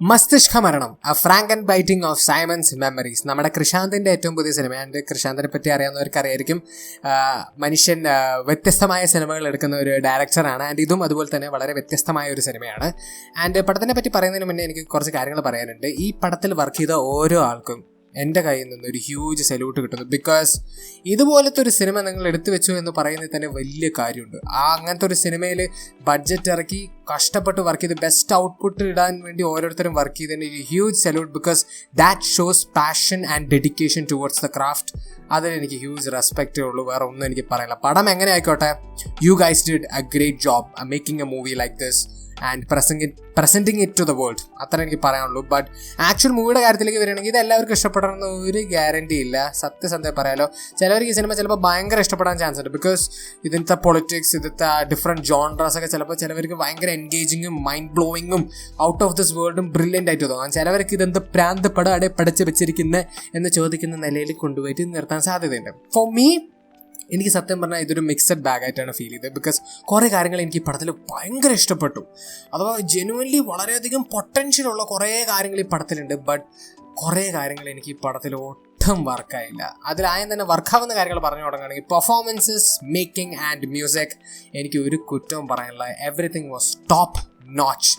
മസ്തിഷ്ക Maranam, a frankenbiting of Simon's memories. നമ്മുടെ കൃഷാന്തിന്റെ ഏറ്റവും പുതിയ സിനിമ. ആൻഡ് കൃഷാന്തിനെ പറ്റി അറിയാവുന്നവർക്ക് അറിയായിരിക്കും. മനുഷ്യൻ വ്യത്യസ്തമായ സിനിമകൾ എടുക്കുന്ന ഒരു ഡയറക്ടറാണ്. ആൻഡ് ഇതും അതുപോലെ തന്നെ വളരെ വ്യത്യസ്തമായ ഒരു സിനിമയാണ്. ആൻഡ് പടത്തിനെ പറ്റി പറയുന്നതിന് മുന്നേ എനിക്ക് കുറച്ച് കാര്യങ്ങൾ പറയാനുണ്ട്. ഈ പടത്തിൽ വർക്ക് ചെയ്ത ഓരോ ആൾക്കും എൻ്റെ കയ്യിൽ നിന്ന് ഒരു ഹ്യൂജ് സല്യൂട്ട് കിട്ടുന്നു. ബിക്കോസ് ഇതുപോലത്തെ ഒരു സിനിമ നിങ്ങൾ എടുത്തു വെച്ചു എന്ന് പറയുന്നതിൽ തന്നെ വലിയ കാര്യമുണ്ട്. അങ്ങനത്തെ ഒരു സിനിമയിൽ ബഡ്ജറ്റ് ഇറക്കി കഷ്ടപ്പെട്ട് വർക്ക് ചെയ്ത് ബെസ്റ്റ് ഔട്ട്പുട്ട് ഇടാൻ വേണ്ടി ഓരോരുത്തരും വർക്ക് ചെയ്തതിന് ഒരു huge salute. Because that shows passion and dedication towards the craft. അതിന് എനിക്ക് ഹ്യൂജ് റെസ്പെക്റ്റേ ഉള്ളൂ, വേറെ ഒന്നും എനിക്ക് പറയാനില്ല. പടം എങ്ങനെ ആയിക്കോട്ടെ, you guys did a great job making a movie like this and presenting it to the world. അത്ര എനിക്ക് പറയാനുള്ളൂ. ബട്ട് ആക്ച്വൽ മൂവിയുടെ കാര്യത്തിലേക്ക് വരികയാണെങ്കിൽ ഇത് എല്ലാവർക്കും ഇഷ്ടപ്പെടണമെന്ന് ഒരു ഗ്യാരണ്ടി ഇല്ല. സത്യസന്ധം പറയാലോ, ചിലവർക്ക് ഈ സിനിമ ചിലപ്പോൾ ഭയങ്കര ഇഷ്ടപ്പെടാൻ ചാൻസ് ഉണ്ട്. ബിക്കോസ് ഇതിലത്തെ പൊളിറ്റിക്സ്, ഇതിലത്തെ ഡിഫറെൻറ്റ് ജോൺറസ് ഒക്കെ ചിലപ്പോൾ ചിലവർക്ക് ഭയങ്കര എൻഗേജിങ്ങും മൈൻഡ് ബ്ലോയിങ്ങും ഔട്ട് ഓഫ് ദിസ് വേൾഡും ബ്രില്യൻ്റ് ആയിട്ട് തോന്നാം. ചിലവർക്ക് ഇതെന്ത് പ്രാന്ത് പടം അവിടെ പഠിച്ച് വെച്ചിരിക്കുന്നത് എന്ന് ചോദിക്കുന്ന നിലയിൽ കൊണ്ടുപോയിട്ട് നിർത്താൻ സാധ്യതയുണ്ട്. ഫോർ മീ, എനിക്ക് സത്യം പറഞ്ഞാൽ ഇതൊരു മിക്സഡ് ബാഗായിട്ടാണ് ഫീൽ ചെയ്തത്. ബിക്കോസ് കുറേ കാര്യങ്ങൾ എനിക്ക് ഈ പടത്തിൽ ഭയങ്കര ഇഷ്ടപ്പെട്ടു. അഥവാ ജെനുവൻലി വളരെയധികം പൊട്ടൻഷ്യലുള്ള കുറേ കാര്യങ്ങൾ ഈ പടത്തിലുണ്ട്. ബട്ട് കുറേ കാര്യങ്ങൾ എനിക്ക് ഈ പടത്തിൽ ഒട്ടും വർക്കായില്ല. അതിലായം തന്നെ വർക്കാവുന്ന കാര്യങ്ങൾ പറഞ്ഞു തുടങ്ങുകയാണെങ്കിൽ പെർഫോമൻസസ്, മേക്കിംഗ് ആൻഡ് മ്യൂസിക്, എനിക്ക് ഒരു കുറ്റവും പറയാനില്ല. Everything was top notch.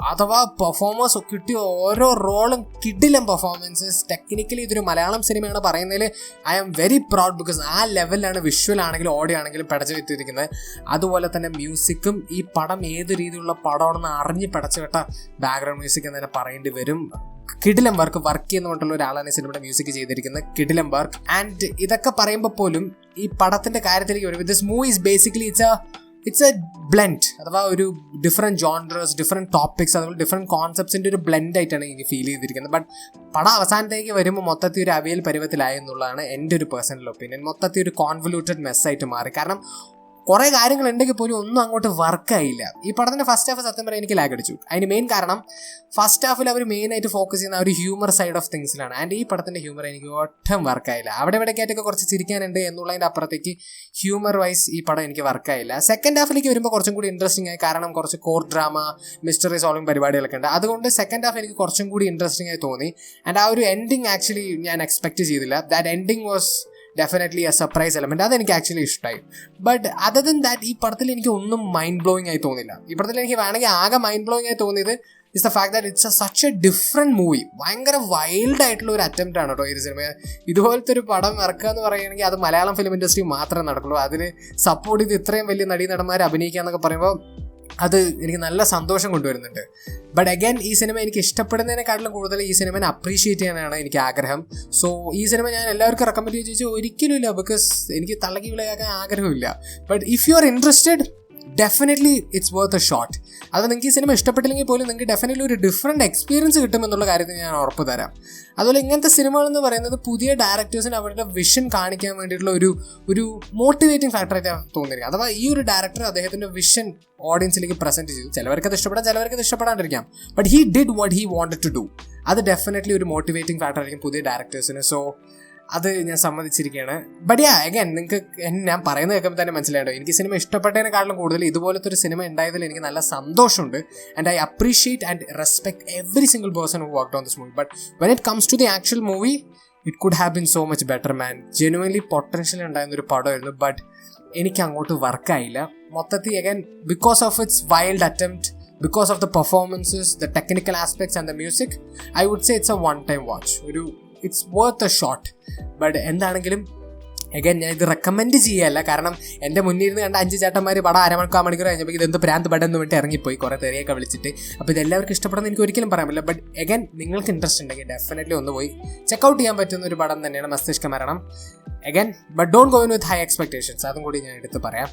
അഥവാ പെർഫോമേഴ്സ് കിട്ടിയ ഓരോ റോളും കിടിലം പെർഫോമൻസസ്. ടെക്നിക്കലി ഇതൊരു മലയാളം സിനിമയാണ് പറയുന്നതിൽ I am very proud. Because ആ ലെവലിലാണ് വിഷ്വൽ ആണെങ്കിലും ഓഡിയോ ആണെങ്കിലും പടച്ചു വെച്ചിരിക്കുന്നത്. അതുപോലെ തന്നെ മ്യൂസിക്കും ഈ പടം ഏത് രീതിയിലുള്ള പടമാണെന്ന് അറിഞ്ഞ് പടച്ചു വിട്ട ബാക്ക്ഗ്രൗണ്ട് മ്യൂസിക് എന്ന് തന്നെ പറയേണ്ടി വരും. കിടിലം വർക്ക് ചെയ്യുന്നുകൊണ്ടുള്ള ഒരാളാണ് ഈ സിനിമയുടെ മ്യൂസിക് ചെയ്തിരിക്കുന്നത്. കിടിലം വർക്ക്. ആൻഡ് ഇതൊക്കെ പറയുമ്പോൾ പോലും ഈ പടത്തിൻ്റെ കാര്യത്തിലേക്ക് വരും. This movie is basically it's A blend. അഥവാ ഒരു ഡിഫറെൻറ്റ് ജോൺറസ്, ഡിഫറെൻറ്റ് ടോപ്പിക്സ്, അതുപോലെ ഡിഫറെൻറ്റ് കോൺസെപ്റ്റ്സിൻ്റെ ഒരു ബ്ലെൻഡായിട്ടാണ് എനിക്ക് ഫീൽ ചെയ്തിരിക്കുന്നത്. ബട്ട് പടം അവസാനത്തേക്ക് വരുമ്പോൾ മൊത്തത്തിൽ ഒരു അവിയൽ പരുവത്തിലായി എന്നുള്ളതാണ് എൻ്റെ ഒരു പേഴ്സണൽ ഒപ്പീനിയൻ. മൊത്തത്തിൽ ഒരു കോൺവല്യൂട്ടഡ് മെസ്സായിട്ട് മാറി. കാരണം കുറേ കാര്യങ്ങളുണ്ടെങ്കിൽ പോലും ഒന്നും അങ്ങോട്ട് വർക്കായില്ല. ഈ പടത്തിൻ്റെ ഫസ്റ്റ് ഹാഫ് സത്യം പറയാൻ എനിക്ക് ലാഗ് അടിച്ചു. അതിന് മെയിൻ കാരണം ഫസ്റ്റ് ഹാഫിൽ അവർ മെയിനായിട്ട് ഫോക്കസ് ചെയ്യുന്ന ഒരു ഹ്യൂമർ സൈഡ് ഓഫ് തിങ്സിലാണ്. ആൻഡ് ഈ പടത്തിൻ്റെ ഹ്യൂമർ എനിക്ക് ഒട്ടും വർക്കായില്ല. അവിടെ ഇവിടേക്കായിട്ടൊക്കെ കുറച്ച് ചിരിക്കാനുണ്ട് എന്നുള്ളതിൻ്റെ അപ്പുറത്തേക്ക് ഹ്യൂമർ വൈസ് ഈ പടം എനിക്ക് വർക്കായില്ല. സെക്കൻഡ് ഹാഫിലേക്ക് വരുമ്പോൾ കുറച്ചും കൂടി ഇൻട്രസ്റ്റിംഗ് ആയി. കാരണം കുറച്ച് കോർ ഡ്രാമ, മിസ്റ്ററി സോൾവിങ് പരിപാടികളൊക്കെ ഉണ്ട്. അതുകൊണ്ട് സെക്കൻഡ് ഹാഫ് എനിക്ക് കുറച്ചും കൂടി ഇൻട്രസ്റ്റിംഗ് ആയി തോന്നി. ആൻഡ് ആ ഒരു എൻഡിങ് ആക്ച്വലി ഞാൻ എക്സ്പെക്ട് ചെയ്തില്ല. That ending was definitely A surprise element. അതെനിക്ക് ആക്ച്വലി ഇഷ്ടമായി. ബട്ട് അതർ ദൻ ദാറ്റ് ഈ പടത്തിൽ എനിക്ക് ഒന്നും മൈൻഡ് ബ്ലോയിങ് ആയി തോന്നില്ല. ഈ പടത്തിൽ എനിക്ക് വേണമെങ്കിൽ ആകെ മൈൻഡ് ബ്ലോയിങ് ആയി തോന്നിയത് is the fact that it's such A different movie. ഭയങ്കര വൈൽഡ് ആയിട്ടുള്ള ഒരു അറ്റംപ്റ്റ് ആണ് കേട്ടോ ഈ സിനിമ. ഇതുപോലത്തെ ഒരു പടം ഇറക്കുക എന്ന് പറയുകയാണെങ്കിൽ അത് മലയാളം ഫിലിം ഇൻഡസ്ട്രി മാത്രമേ നടക്കുള്ളൂ. അതിന് സപ്പോർട്ട് ചെയ്ത് ഇത്രയും വലിയ നടീനടന്മാർ അഭിനയിക്കുക എന്നൊക്കെ പറയുമ്പോൾ അത് എനിക്ക് നല്ല സന്തോഷം കൊണ്ടുവരുന്നുണ്ട്. ബട്ട് അഗൈൻ ഈ സിനിമ എനിക്ക് ഇഷ്ടപ്പെടുന്നതിനെക്കാട്ടിലും കൂടുതൽ ഈ സിനിമയെ അപ്രീഷിയേറ്റ് ചെയ്യാനാണ് എനിക്ക് ആഗ്രഹം. സോ ഈ സിനിമ ഞാൻ എല്ലാവർക്കും റെക്കമെൻഡ് ചെയ്ത് ചോദിച്ചാൽ ഒരിക്കലും ഇല്ല. ബിക്കോസ് എനിക്ക് തള്ളക്കി വിളയാക്കാൻ ആഗ്രഹമില്ല. But if you are interested, definitely it's worth a shot. അത് നിങ്ങൾക്ക് ഈ സിനിമ ഇഷ്ടപ്പെട്ടില്ലെങ്കിൽ പോലും നിങ്ങൾക്ക് ഡെഫിനറ്റ്ലി ഒരു ഡിഫറെൻറ്റ് എക്സ്പീരിയൻസ് കിട്ടുമെന്നുള്ള കാര്യത്തിൽ ഞാൻ ഉറപ്പ് തരാം. അതുപോലെ ഇങ്ങനത്തെ സിനിമകളെന്ന് പറയുന്നത് പുതിയ ഡയറക്ടേഴ്സിന് അവരുടെ വിഷൻ കാണിക്കാൻ വേണ്ടിയിട്ടുള്ള ഒരു മോട്ടിവേറ്റിംഗ് ഫാക്ടറായിട്ട് തോന്നിയിരിക്കും. അഥവാ ഈ ഒരു ഡയറക്ടർ അദ്ദേഹത്തിൻ്റെ വിഷൻ ഓഡിയൻസിലേക്ക് പ്രസൻറ്റ് ചെയ്തു. ചിലവർക്ക് അത് ഇഷ്ടപ്പെടാം, ചിലവർക്ക് അത് ഇഷ്ടപ്പെടാണ്ടിരിക്കാം. But he did what he wanted to do. അത് ഡെഫിനറ്റ്ലി ഒരു മോട്ടിവേറ്റിംഗ് ഫാക്ടറായിരിക്കും പുതിയ ഡയറക്ടേഴ്സിന്. സോ അത് ഞാൻ സമ്മതിച്ചിരിക്കുകയാണ്. ബട്ട് അഗൈൻ നിങ്ങൾക്ക് ഞാൻ പറയുന്നത് കേൾക്കുമ്പോൾ തന്നെ മനസ്സിലായിട്ടോ, എനിക്ക് സിനിമ ഇഷ്ടപ്പെട്ടതിനെക്കാളും കൂടുതൽ ഇതുപോലത്തെ ഒരു സിനിമ ഉണ്ടായതിൽ എനിക്ക് നല്ല സന്തോഷമുണ്ട്. And I appreciate and respect every single person who worked on this movie. But when it comes to the actual movie, it could have been so much better man. Genuinely potential ഉണ്ടായിരുന്നൊരു പടമായിരുന്നു. But എനിക്ക് അങ്ങോട്ട് വർക്കായില്ല മൊത്തത്തിൽ. Again because of its wild attempt, because of the performances, the technical aspects and the music, I would say it's a one-time watch. It's worth a shot. But എന്താണെങ്കിലും again ഞാൻ ഇത് recommend ചെയ്യല്ല. കാരണം എൻ്റെ മുന്നിൽ നിന്ന് കണ്ട 5 ചേട്ടന്മാർ പടം അരമണിക്കൂർ കഴിഞ്ഞപ്പോൾ ഇതെന്ത് പ്രാന്ത് പടം എന്ന് വേണ്ടി ഇറങ്ങിപ്പോയി കുറേ തെറിയൊക്കെ വിളിച്ചിട്ട്. അപ്പോൾ ഇതെല്ലാവർക്കും ഇഷ്ടപ്പെടുന്ന എനിക്ക് ഒരിക്കലും പറയാൻ പറ്റില്ല. ബട്ട് അഗൈൻ നിങ്ങൾക്ക് ഇൻട്രസ്റ്റ് ഉണ്ടെങ്കിൽ ഡെഫിനറ്റ്ലി ഒന്ന് പോയി ചെക്കൗട്ട് ചെയ്യാൻ പറ്റുന്ന ഒരു പടം തന്നെയാണ് മസ്തിഷ്ക മരണം. Again but don't go in with high expectations. അതും കൂടി ഞാൻ എടുത്ത് പറയാം.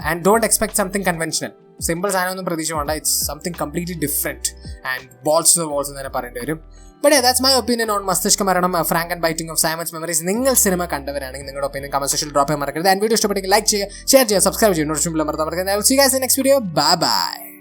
And don't expect something conventional. Simple സാധനമൊന്നും പ്രതീക്ഷ വേണ്ട. It's something completely different and balls to the walls എന്ന് തന്നെ പറയേണ്ടി വരും. But yeah, that's my opinion on Masthishka Maranam, frankenbiting of Simon's memories. നിങ്ങൾ സിനിമ കണ്ടവരാണെങ്കിൽ നിങ്ങളുടെ ഒപ്പീനിയൻ കമന്റ് സെക്ഷനിൽ ഡ്രോപ്പ് ചെയ്യാൻ മറക്കരുത്. ആൻഡ് വീഡിയോ ഇഷ്ടപ്പെട്ടെങ്കിൽ ലൈക്ക് ചെയ്യുക, ഷെയർ ചെയ്യുക, സബ്സ്ക്രൈബ് ചെയ്യുക, നോട്ടിഫിക്കേഷൻ ബെൽ അമർത്താൻ മറക്കരുത്. I will see you guys in the next video. Bye bye.